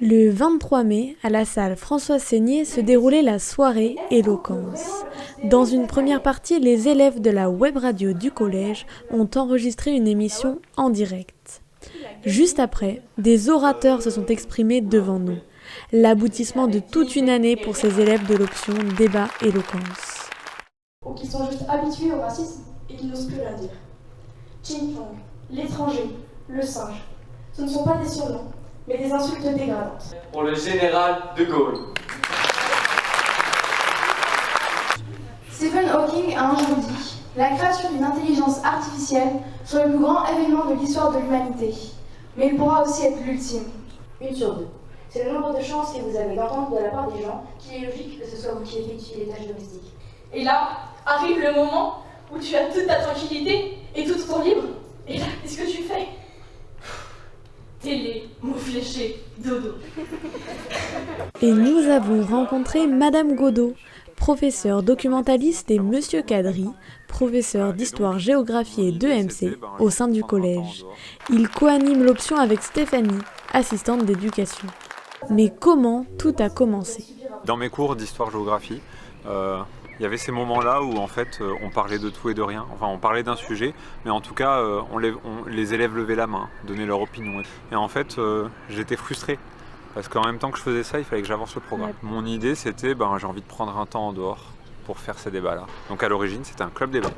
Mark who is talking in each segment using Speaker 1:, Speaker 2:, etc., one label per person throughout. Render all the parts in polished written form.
Speaker 1: Le 23 mai, à la salle Françoise Seigné se déroulait la soirée Éloquence. Dans une première partie, les élèves de la web radio du collège ont enregistré une émission en direct. Juste après, des orateurs se sont exprimés devant nous. L'aboutissement de toute une année pour ces élèves de l'option Débat Éloquence.
Speaker 2: Ou qui sont juste habitués au racisme et qui n'osent plus rien dire. Ching Chong, l'étranger, le singe, ce ne sont pas des surnoms, mais des insultes dégradantes.
Speaker 3: Pour le général de Gaulle.
Speaker 2: Stephen Hawking a un jour dit « La création d'une intelligence artificielle soit le plus grand événement de l'histoire de l'humanité. Mais il pourra aussi être l'ultime. » 1 sur 2. C'est le nombre de chances que vous avez d'entendre de la part des gens qu'il est logique que ce soit vous qui effectuez les tâches domestiques.
Speaker 4: Et là, arrive le moment où tu as toute ta tranquillité et tout ton libre. Et là, qu'est-ce que tu fais? Télé, mots fléchés, dodo.
Speaker 1: Et nous avons rencontré Madame Godot, professeur documentaliste, et Monsieur Kadri, professeur d'histoire-géographie et d'EMC au sein du collège. Il co-anime l'option avec Stéphanie, assistante d'éducation. Mais comment tout a commencé?
Speaker 5: Dans mes cours d'histoire-géographie, il y avait ces moments-là où en fait on parlait de tout et de rien. Enfin, on parlait d'un sujet, mais en tout cas les élèves levaient la main, donnaient leur opinion. Et en fait, j'étais frustré. Parce qu'en même temps que je faisais ça, il fallait que j'avance le programme. Ouais. Mon idée, c'était, j'ai envie de prendre un temps en dehors pour faire ces débats-là. Donc à l'origine, c'était un club débat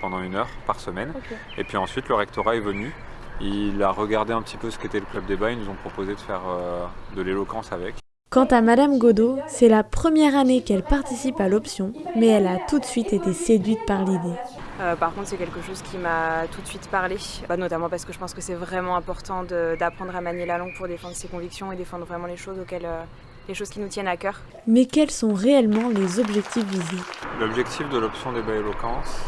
Speaker 5: pendant 1 heure par semaine. Okay. Et puis ensuite, le rectorat est venu. Il a regardé un petit peu ce qu'était le club débat. Ils nous ont proposé de faire de l'éloquence avec.
Speaker 1: Quant à Madame Godot, c'est la première année qu'elle participe à l'option, mais elle a tout de suite été séduite par l'idée.
Speaker 6: Par contre, c'est quelque chose qui m'a tout de suite parlé, notamment parce que je pense que c'est vraiment important d'apprendre à manier la langue pour défendre ses convictions et défendre vraiment les choses qui nous tiennent à cœur.
Speaker 1: Mais quels sont réellement les objectifs visés?
Speaker 5: L'objectif de l'option débat éloquence,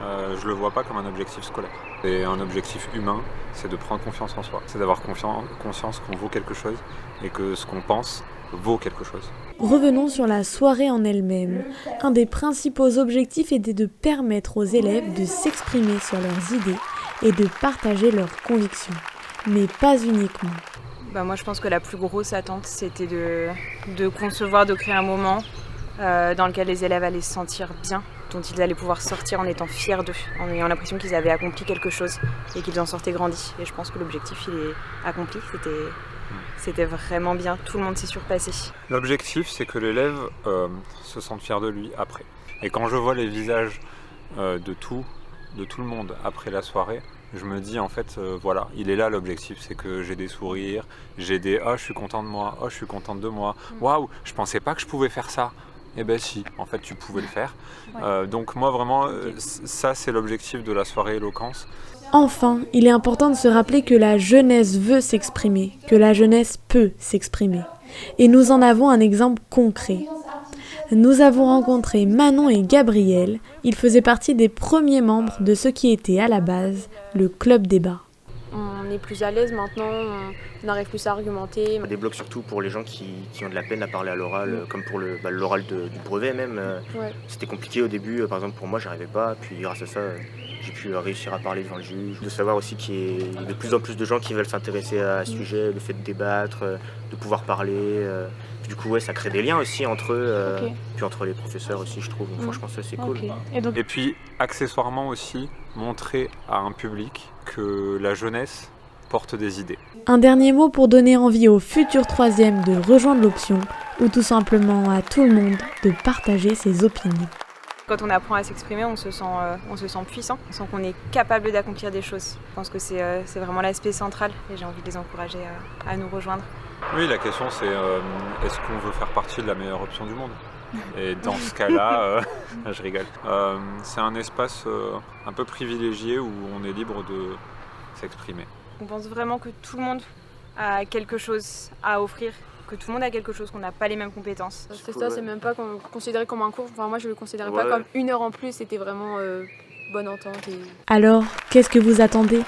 Speaker 5: je ne le vois pas comme un objectif scolaire. C'est un objectif humain, c'est de prendre confiance en soi, c'est d'avoir conscience qu'on vaut quelque chose et que ce qu'on pense vaut quelque chose.
Speaker 1: Revenons sur la soirée en elle-même. Un des principaux objectifs était de permettre aux élèves de s'exprimer sur leurs idées et de partager leurs convictions. Mais pas uniquement.
Speaker 6: Moi je pense que la plus grosse attente c'était de concevoir, de créer un moment dans lequel les élèves allaient se sentir bien, dont ils allaient pouvoir sortir en étant fiers d'eux, en ayant l'impression qu'ils avaient accompli quelque chose et qu'ils en sortaient grandis. Et je pense que l'objectif il est accompli, c'était vraiment bien, tout le monde s'est surpassé.
Speaker 5: L'objectif c'est que l'élève se sente fier de lui après. Et quand je vois les visages de tout le monde après la soirée, je me dis en fait voilà, il est là l'objectif, c'est que j'ai des sourires, j'ai des « oh je suis content de moi, oh je suis contente de moi, waouh, je pensais pas que je pouvais faire ça ». Eh ben si, en fait tu pouvais le faire. Ouais. Donc moi vraiment, ça c'est l'objectif de la soirée éloquence.
Speaker 1: Enfin, il est important de se rappeler que la jeunesse veut s'exprimer, que la jeunesse peut s'exprimer. Et nous en avons un exemple concret. Nous avons rencontré Manon et Gabriel. Ils faisaient partie des premiers membres de ce qui était à la base le club débat.
Speaker 7: On est plus à l'aise maintenant, on arrive plus à argumenter.
Speaker 8: Ça débloque surtout pour les gens qui ont de la peine à parler à l'oral, comme pour l'oral du brevet même. Ouais. C'était compliqué au début, par exemple pour moi j'arrivais pas, puis grâce à ça j'ai pu réussir à parler devant le juge. De savoir aussi qu'il y a de plus en plus de gens qui veulent s'intéresser à ce sujet, le fait de débattre, de pouvoir parler. Du coup ça crée des liens aussi entre eux, puis entre les professeurs aussi je trouve. Donc, franchement ça c'est cool.
Speaker 5: Et puis accessoirement aussi montrer à un public que la jeunesse porte des idées.
Speaker 1: Un dernier mot pour donner envie aux futurs troisièmes de rejoindre l'option ou tout simplement à tout le monde de partager ses opinions.
Speaker 6: Quand on apprend à s'exprimer, on se sent puissant, on sent qu'on est capable d'accomplir des choses. Je pense que c'est vraiment l'aspect central et j'ai envie de les encourager à nous rejoindre.
Speaker 5: Oui, la question c'est est-ce qu'on veut faire partie de la meilleure option du monde ? Et dans ce cas-là, je rigole. C'est un espace un peu privilégié où on est libre de s'exprimer.
Speaker 6: On pense vraiment que tout le monde a quelque chose à offrir, que tout le monde a quelque chose, qu'on n'a pas les mêmes compétences.
Speaker 7: C'est ça, c'est même pas considéré comme un cours. Enfin, moi, je le considérais pas comme 1 heure en plus, c'était vraiment bonne entente.
Speaker 1: Alors, qu'est-ce que vous attendez ?